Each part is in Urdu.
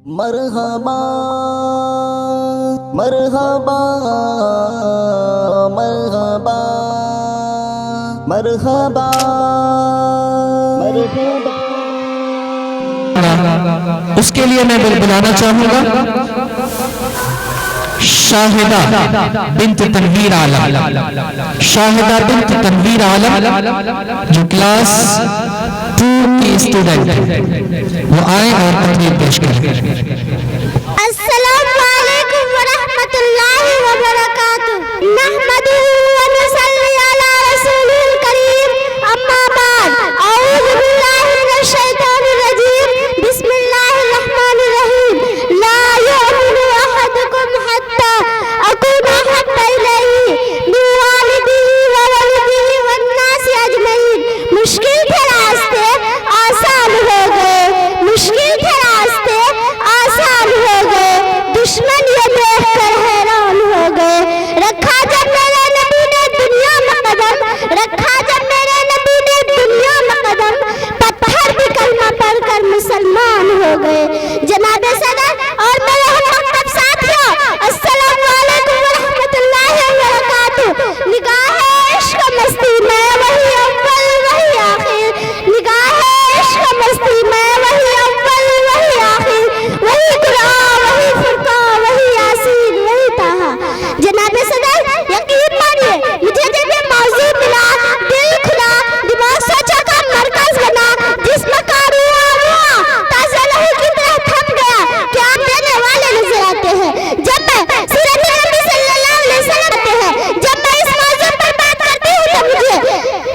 مرحبا مرحبا مرحبا مرحبا مرحبا۔ اس کے لیے میں بلانا چاہوں گا شاہدہ بنت تنویر عالم، شاہدہ بنت تنویر عالم جو کلاس 2 کی اسٹوڈنٹ ہے، وہ آئیں اور تقریر پیش کریں۔ السلام علیکم ورحمۃ اللہ وبرکاتہ۔ نحمدہ و نصلی علی رسول الکریم، اما بعد، اعوذ باللہ من الشیطان الرجیم، بسم اللہ الرحمن الرحیم۔ لا یؤمن احدکم حتی اکون احب الیہ من والدہ وولدہ والناس اجمعین۔ مشکل تھے راستے آسان ہو گئے، مشکل تھے راستے آسان ہو گئے، دشمن یہ دیکھ کر حیران ہو گئے۔ رکھا جب میرے نبی نے دنیا میں قدم، رکھا جب میرے نبی نے دنیا میں قدم، پتھر بھی کلمہ پڑھ کر مسلمان ہو گئے۔ جناب صدر اور میرے محترم ساتھیوں، السلام علیکم ورحمۃ اللہ وبرکاتہ۔ نگاہ عشق مستی میں وہی اول وہی آخر، نگاہ عشق مستی میں وہی اول وہی آخر، وہی قرآن وہی فرقان وہی یاسین وہی طٰہٰ۔ جناب صدر یقین مانیے، مجھے جب یہ موضوع ملا، دل کھلا، دماغ سوچا کا مرکز بنا، جسم کا روح تازہ لہو کی طرح تھم گیا کہ آپ دینے والے نظر آتے ہیں۔ جب میں سیرت نبی صلی اللہ علیہ وسلم آتے ہیں، جب میں اس موضوع پر بات کرتی ہوں تو مجھے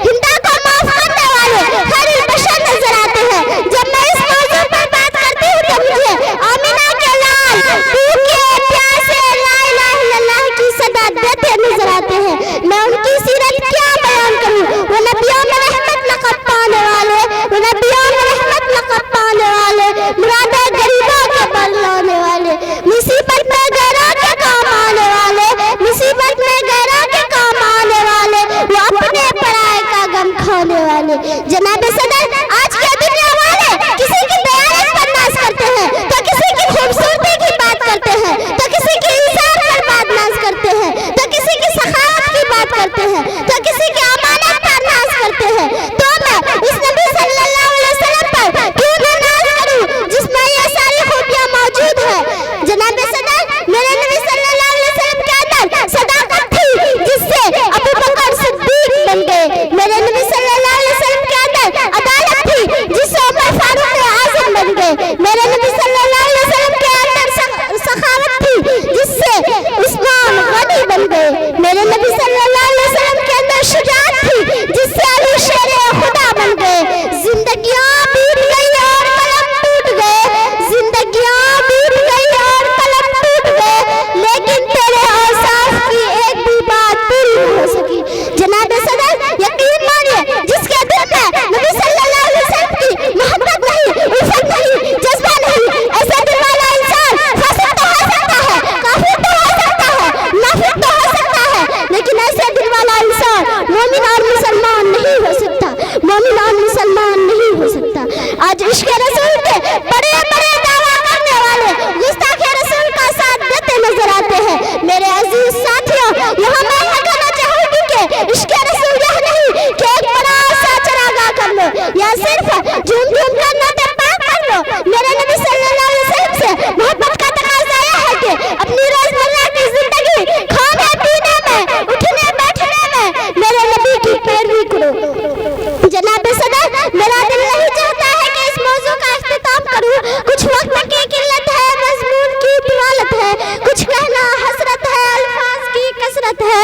ہندا کو معاف کرنے والے خیر البشر نظر آتے ہیں۔ جب میں اس موضوع پر بات کرتی ہوں تو مجھے آمینہ کے لال بھوکے پیاسے لا الہ الا اللہ کی صدا دیتے نظر آتے ہیں۔ میں ان کی سیرت کیا بیان کروں، وہ نبیوں میں رحمت لقب پانے والے، وہ نبیوں میں رحمت لقب پانے والے، مرادیں غریبوں کے بل لانے والے، مصیبت میں غیروں کے کام آنے والے، مصیبت میں غیروں کے کام آنے والے، وہ اپنے پرائے کا غم کھانے والے۔ جناب صدر آج کے دنیا والے کسی کی بیانت پر ناز کرتے ہیں تو کسی کی خوبصورتی کی بات کرتے ہیں، تو کسی کی ایثار پر بات ناز کرتے ہیں، تو کسی کی سخاوت کی بات کرتے ہیں، تو کسی کی امانت پر ناز کرتے ہیں۔ تو میں اس نبی صلی اللہ علیہ وسلم پر کیوں نہ ناز کروں جس میں یہ ساری خوبیاں موجود ہیں۔ جناب صدر میرے نبی صلی اللہ علیہ وسلم کے اندر صداقت تھی جس سے ابو بکر صدیق بن گئے۔ میرے نبی صلی اللہ علیہ وسلم کے اندر عدالت تھی جس سے عمر فاروق اعظم بن گئے۔ میرے نبی صلی اللہ علیہ وسلم کے اندر سخاوت تھی جس سے عثمان غنی بن گئے۔ میرے نبی صلی اللہ علیہ وسلم کے اندر شجاعت تھی جس سے علی شیر خدا بن گئے۔ زندگیاں بیت گئی اور قلم ٹوٹ گئے، زندگیاں بیت گئی اور قلم ٹوٹ گئے، لیکن تیرے اوصاف کی ایک بھی بات پوری نہیں ہو سکی۔ جناب صدر یقین مانیے، جس کے دل میں نبی صلی اللہ علیہ وسلم کی محبت نہیں، الفت نہیں، جذبہ نہیں، ایسا دل والا انسان فاسق تو ہو سکتا ہے، کافر تو ہو سکتا ہے، منافق تو ہو سکتا ہے، لیکن ایسے دل والا انسان مومن اور مسلمان نہیں ہو سکتا، مومن اور مسلمان نہیں ہو سکتا۔ آج عشق رسول کے بڑے بڑے دعویٰ کرنے والے گستاخ رسول کا ساتھ دیتے نظر آتے ہیں۔ میرے عزیز ساتھیوں، یہاں میں یہ کہنا چاہوں گی کہ عشق رسول یہ نہیں کہ ایک بڑا سا چراغاہ کر لو یا صرف جھوم جھوم کر نعتیں پاک کر لو۔ میرے نبی صلی اللہ علیہ وسلم سے محبت کا تقاضا یہ ہے کہ اپنی روزمرہ کی زندگی کھانے پینے میں، اٹھنے بیٹھنے میں میرے نبی کی پیروی کرو۔ جناب صدر میرا دل نہیں چاہتا ہے کہ اس موضوع کا اختتام کروں، کچھ وقت کی قلت ہے، مضمون کی طوالت ہے، کچھ کہنا حسرت ہے، الفاظ کی کثرت ہے،